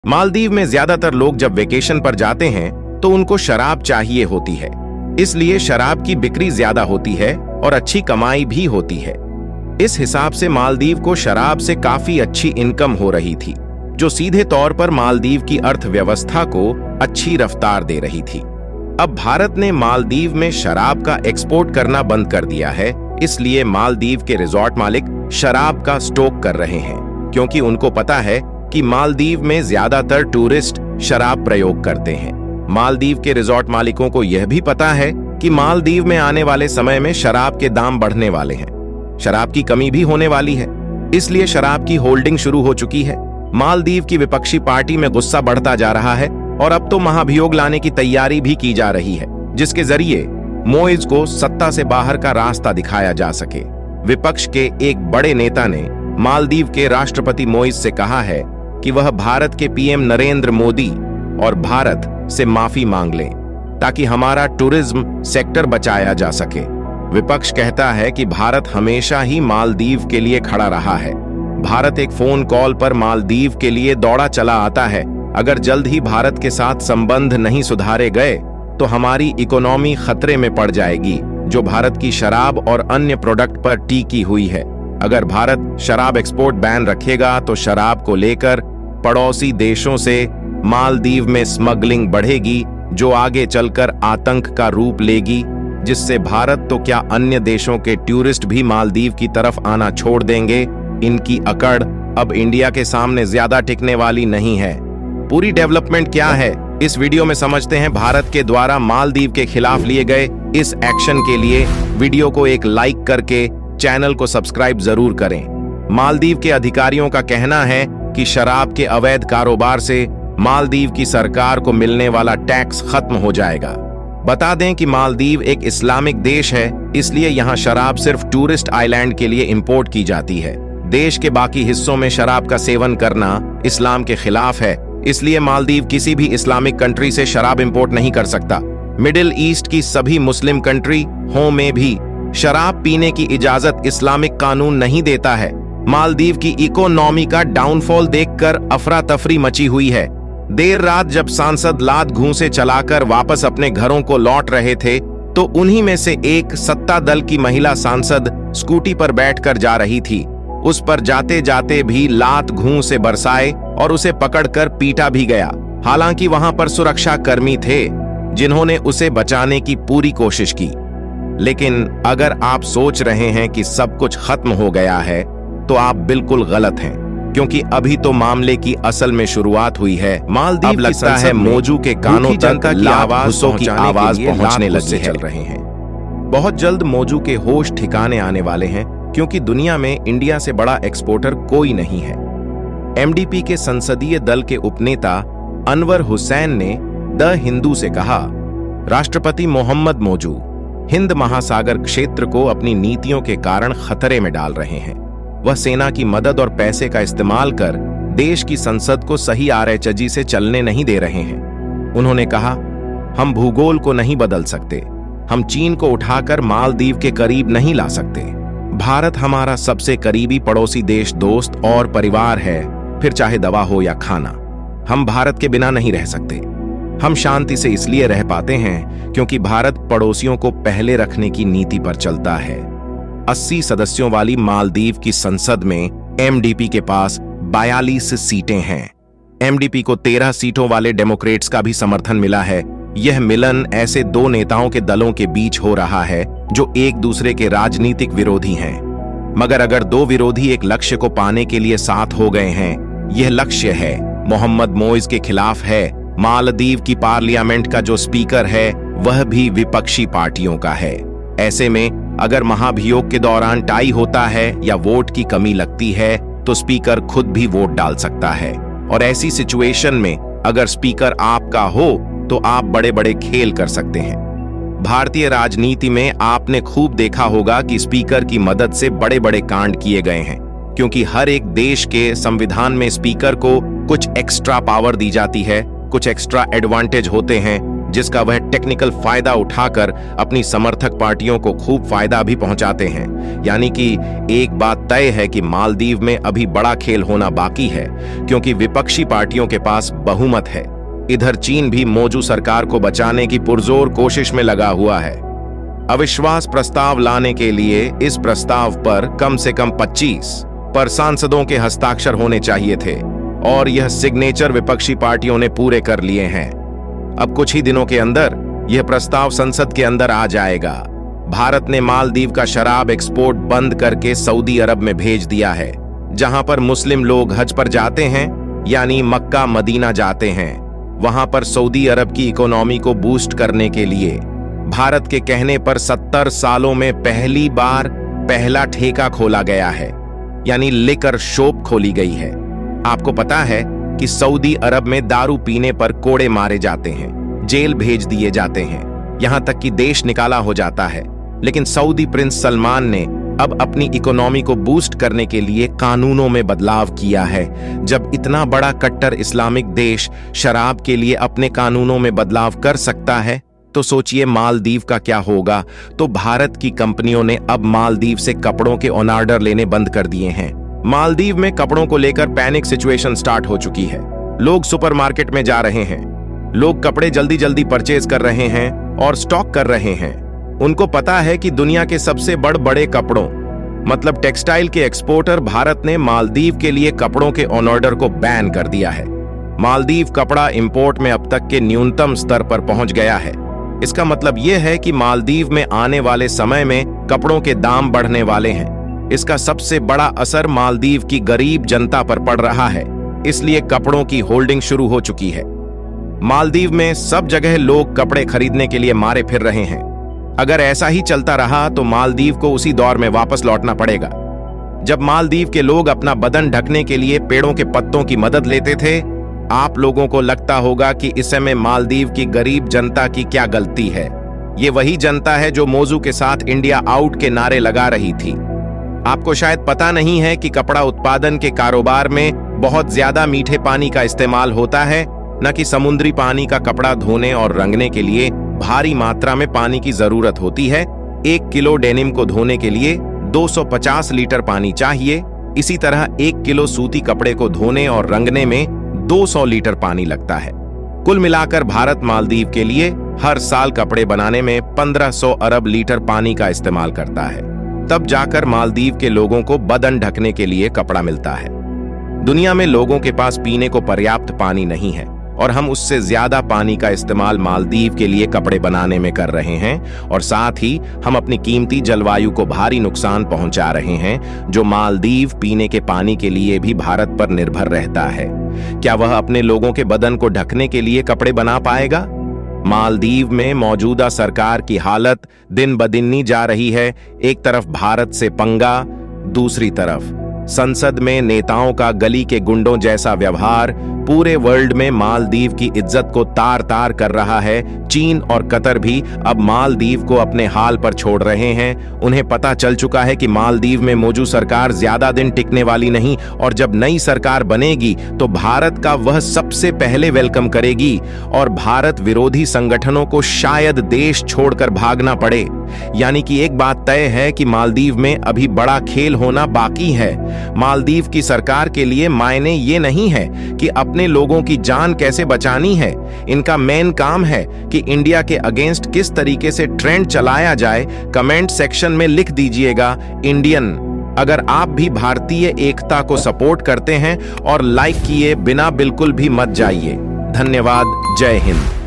मालदीव में ज्यादातर लोग जब वेकेशन पर जाते हैं तो उनको शराब चाहिए होती है, इसलिए शराब की बिक्री ज्यादा होती है और अच्छी कमाई भी होती है। इस हिसाब से मालदीव को शराब से काफी अच्छी इनकम हो रही थी, जो सीधे तौर पर मालदीव की अर्थव्यवस्था को अच्छी रफ्तार दे रही थी। अब भारत ने मालदीव में शराब का एक्सपोर्ट करना बंद कर दिया है, इसलिए मालदीव के रिजॉर्ट मालिक शराब का स्टॉक कर रहे हैं, क्योंकि उनको पता है कि मालदीव में ज्यादातर टूरिस्ट शराब प्रयोग करते हैं। मालदीव के रिजॉर्ट मालिकों को यह भी पता है कि मालदीव में आने वाले समय में शराब के दाम बढ़ने वाले हैं, शराब की कमी भी होने वाली है, इसलिए शराब की होल्डिंग शुरू हो चुकी है। मालदीव की विपक्षी पार्टी में गुस्सा बढ़ता जा रहा है और अब तो महाभियोग लाने की तैयारी भी की जा रही है, जिसके जरिए मोइज को सत्ता से बाहर का रास्ता दिखाया जा सके। विपक्ष के एक बड़े नेता ने मालदीव के राष्ट्रपति मोइज से कहा है कि वह भारत के पीएम नरेंद्र मोदी और भारत से माफी मांग लें, ताकि हमारा टूरिज्म सेक्टर बचाया जा सके। विपक्ष कहता है कि भारत हमेशा ही मालदीव के लिए खड़ा रहा है। भारत एक फोन कॉल पर मालदीव के लिए दौड़ा चला आता है। अगर जल्द ही भारत के साथ संबंध नहीं सुधारे गए तो हमारी इकोनॉमी खतरे में पड़ जाएगी, जो भारत की शराब और अन्य प्रोडक्ट पर टिकी हुई है। अगर भारत शराब एक्सपोर्ट बैन रखेगा तो शराब को लेकर पड़ोसी देशों से मालदीव में स्मगलिंग बढ़ेगी, जो आगे चलकर आतंक का रूप लेगी, जिससे भारत तो क्या अन्य देशों के टूरिस्ट भी मालदीव की तरफ आना छोड़ देंगे। इनकी अकड़ अब इंडिया के सामने ज्यादा टिकने वाली नहीं है। पूरी डेवलपमेंट क्या है, इस वीडियो में समझते हैं। भारत के द्वारा मालदीव के खिलाफ लिए गए इस एक्शन के लिए वीडियो को एक लाइक करके चैनल को सब्सक्राइब जरूर करें। मालदीव के अधिकारियों का कहना है कि शराब के अवैध कारोबार से मालदीव की सरकार को मिलने वाला टैक्स खत्म हो जाएगा। बता दें कि मालदीव एक इस्लामिक देश है, इसलिए यहाँ शराब सिर्फ टूरिस्ट आइलैंड के लिए इंपोर्ट की जाती है। देश के बाकी हिस्सों में शराब का सेवन करना इस्लाम के खिलाफ है, इसलिए मालदीव किसी भी इस्लामिक कंट्री से शराब इंपोर्ट नहीं कर सकता। मिडिल ईस्ट की सभी मुस्लिम कंट्री हो में भी शराब पीने की इजाजत इस्लामिक कानून नहीं देता है। मालदीव की इकोनॉमी का डाउनफॉल देखकर अफरा तफरी मची हुई है। देर रात जब सांसद लात घूंसे चलाकर वापस अपने घरों को लौट रहे थे तो उन्हीं में से एक सत्ता दल की महिला सांसद स्कूटी पर बैठकर जा रही थी। उस पर जाते जाते भी लात घूंसे बरसाए और उसे पकड़कर पीटा भी गया। हालांकि वहां पर सुरक्षा कर्मी थे जिन्होंने उसे बचाने की पूरी कोशिश की। लेकिन अगर आप सोच रहे हैं कि सब कुछ खत्म हो गया है तो आप बिल्कुल गलत हैं, क्योंकि अभी तो मामले की असल में शुरुआत हुई है। मालदीव लगता है मौजू के कानों तक लावारिसों की आवाज पहुंचने लगी चल रहे हैं। बहुत जल्द मौजू के होश ठिकाने आने वाले हैं, क्योंकि दुनिया में इंडिया से बड़ा एक्सपोर्टर कोई नहीं है। एमडीपी के संसदीय दल के उपनेता अनवर हुसैन ने द हिंदू से कहा, राष्ट्रपति मोहम्मद मौजू हिंद महासागर क्षेत्र को अपनी नीतियों के कारण खतरे में डाल रहे हैं। वह सेना की मदद और पैसे का इस्तेमाल कर देश की संसद को सही आरएचजी से चलने नहीं दे रहे हैं। उन्होंने कहा, हम भूगोल को नहीं बदल सकते, हम चीन को उठाकर मालदीव के करीब नहीं ला सकते। भारत हमारा सबसे करीबी पड़ोसी देश, दोस्त और परिवार है, फिर चाहे दवा हो या खाना। हम भारत के बिना नहीं रह सकते। हम शांति से इसलिए रह पाते हैं क्योंकि भारत पड़ोसियों को पहले रखने की नीति पर चलता है। 80 सदस्यों वाली मालदीव की संसद में एमडीपी के पास 42 सीटें हैं। एमडीपी को 13 सीटों वाले डेमोक्रेट्स का भी समर्थन मिला है। यह मिलन ऐसे दो नेताओं के दलों के बीच हो रहा है जो एक दूसरे के राजनीतिक विरोधी हैं। मगर अगर दो विरोधी एक लक्ष्य को पाने के लिए साथ हो गए हैं, यह लक्ष्य है मोहम्मद मोइज के खिलाफ है। मालदीव की पार्लियामेंट का जो स्पीकर है वह भी विपक्षी पार्टियों का है। ऐसे में अगर महाभियोग के दौरान टाई होता है या वोट की कमी लगती है तो स्पीकर खुद भी वोट डाल सकता है। और ऐसी सिचुएशन में अगर स्पीकर आपका हो तो आप बड़े बड़े खेल कर सकते हैं। भारतीय राजनीति में आपने खूब देखा होगा कि स्पीकर की मदद से बड़े बड़े कांड किए गए हैं, क्योंकि हर एक देश के संविधान में स्पीकर को कुछ एक्स्ट्रा पावर दी जाती है, कुछ एक्स्ट्रा एडवांटेज होते हैं जिसका वह टेक्निकल फायदा उठाकर अपनी समर्थक पार्टियों को खूब फायदा भी पहुंचाते हैं। यानी कि एक बात तय है कि मालदीव में अभी बड़ा खेल होना बाकी है, क्योंकि विपक्षी पार्टियों के पास बहुमत है। इधर चीन भी मौजूदा सरकार को बचाने की पुरजोर कोशिश में लगा हुआ है। अविश्वास प्रस्ताव लाने के लिए इस प्रस्ताव पर कम से कम 25 पर सांसदों के हस्ताक्षर होने चाहिए थे, और यह सिग्नेचर विपक्षी पार्टियों ने पूरे कर लिए हैं। अब कुछ ही दिनों के अंदर यह प्रस्ताव संसद के अंदर आ जाएगा। भारत ने मालदीव का शराब एक्सपोर्ट बंद करके सऊदी अरब में भेज दिया है, जहां पर मुस्लिम लोग हज पर जाते हैं, यानी मक्का मदीना जाते हैं। वहां पर सऊदी अरब की इकोनॉमी को बूस्ट करने के लिए भारत के कहने पर 70 सालों में पहली बार पहला ठेका खोला गया है, यानी लिकर शॉप खोली गई है। आपको पता है कि सऊदी अरब में दारू पीने पर कोड़े मारे जाते हैं, जेल भेज दिए जाते हैं, यहां तक कि देश निकाला हो जाता है। लेकिन सऊदी प्रिंस सलमान ने अब अपनी इकोनॉमी को बूस्ट करने के लिए कानूनों में बदलाव किया है। जब इतना बड़ा कट्टर इस्लामिक देश शराब के लिए अपने कानूनों में बदलाव कर सकता है, तो सोचिए मालदीव का क्या होगा। तो भारत की कंपनियों ने अब मालदीव से कपड़ों के ऑन ऑर्डर लेने बंद कर दिए हैं। मालदीव में कपड़ों को लेकर पैनिक सिचुएशन स्टार्ट हो चुकी है। लोग सुपरमार्केट में जा रहे हैं, लोग कपड़े जल्दी जल्दी परचेज कर रहे हैं और स्टॉक कर रहे हैं। उनको पता है कि दुनिया के सबसे बड़े कपड़ों मतलब टेक्सटाइल के एक्सपोर्टर भारत ने मालदीव के लिए कपड़ों के ऑन ऑर्डर को बैन कर दिया है। मालदीव कपड़ा इंपोर्ट में अब तक के न्यूनतम स्तर पर पहुंच गया है। इसका मतलब यह है कि मालदीव में आने वाले समय में कपड़ों के दाम बढ़ने वाले हैं। इसका सबसे बड़ा असर मालदीव की गरीब जनता पर पड़ रहा है, इसलिए कपड़ों की होल्डिंग शुरू हो चुकी है। मालदीव में सब जगह लोग कपड़े खरीदने के लिए मारे फिर रहे हैं। अगर ऐसा ही चलता रहा तो मालदीव को उसी दौर में वापस लौटना पड़ेगा, जब मालदीव के लोग अपना बदन ढकने के लिए पेड़ों के पत्तों की मदद लेते थे। आप लोगों को लगता होगा कि इस समय मालदीव की गरीब जनता की क्या गलती है। ये वही जनता है जो मौजू के साथ इंडिया आउट के नारे लगा रही थी। आपको शायद पता नहीं है कि कपड़ा उत्पादन के कारोबार में बहुत ज्यादा मीठे पानी का इस्तेमाल होता है, न कि समुद्री पानी का। कपड़ा धोने और रंगने के लिए भारी मात्रा में पानी की जरूरत होती है। 1 किलो डेनिम को धोने के लिए 250 लीटर पानी चाहिए। इसी तरह 1 किलो सूती कपड़े को धोने और रंगने में 200 लीटर पानी लगता है। कुल मिलाकर भारत मालदीव के लिए हर साल कपड़े बनाने में 1500 अरब लीटर पानी का इस्तेमाल करता है। तब जाकर मालदीव के लोगों को बदन ढकने के लिए कपड़ा मिलता है। दुनिया में लोगों के पास पीने को पर्याप्त पानी नहीं है, और हम उससे ज्यादा पानी का इस्तेमाल मालदीव के लिए कपड़े बनाने में कर रहे हैं, और साथ ही हम अपनी कीमती जलवायु को भारी नुकसान पहुंचा रहे हैं, जो मालदीव पीने के पानी के लिए भी भारत पर निर्भर रहता है। क्या वह अपने लोगों के बदन को ढकने के लिए कपड़े बना पाएगा? मालदीव में मौजूदा सरकार की हालत दिन ब दिन जा रही है। एक तरफ भारत से पंगा, दूसरी तरफ संसद में नेताओं का गली के गुंडों जैसा व्यवहार पूरे वर्ल्ड में मालदीव की इज्जत को तार तार कर रहा है। चीन और कतर भी अब मालदीव को अपने हाल पर छोड़ रहे हैं। उन्हें पता चल चुका है कि मालदीव में मौजूद सरकार ज्यादा दिन टिकने वाली नहीं, और जब नई सरकार बनेगी तो भारत का वह सबसे पहले वेलकम करेगी, और भारत विरोधी संगठनों को शायद देश छोड़कर भागना पड़े। यानी कि एक बात तय है कि मालदीव में अभी बड़ा खेल होना बाकी है। मालदीव की सरकार के लिए मायने ये नहीं है कि अपने लोगों की जान कैसे बचानी है। इनका मेन काम है कि इंडिया के अगेंस्ट किस तरीके से ट्रेंड चलाया जाए। कमेंट सेक्शन में लिख दीजिएगा इंडियन, अगर आप भी भारतीय एकता को सपोर्ट करते हैं, और लाइक किए बिना बिल्कुल भी मत जाइए। धन्यवाद। जय हिंद।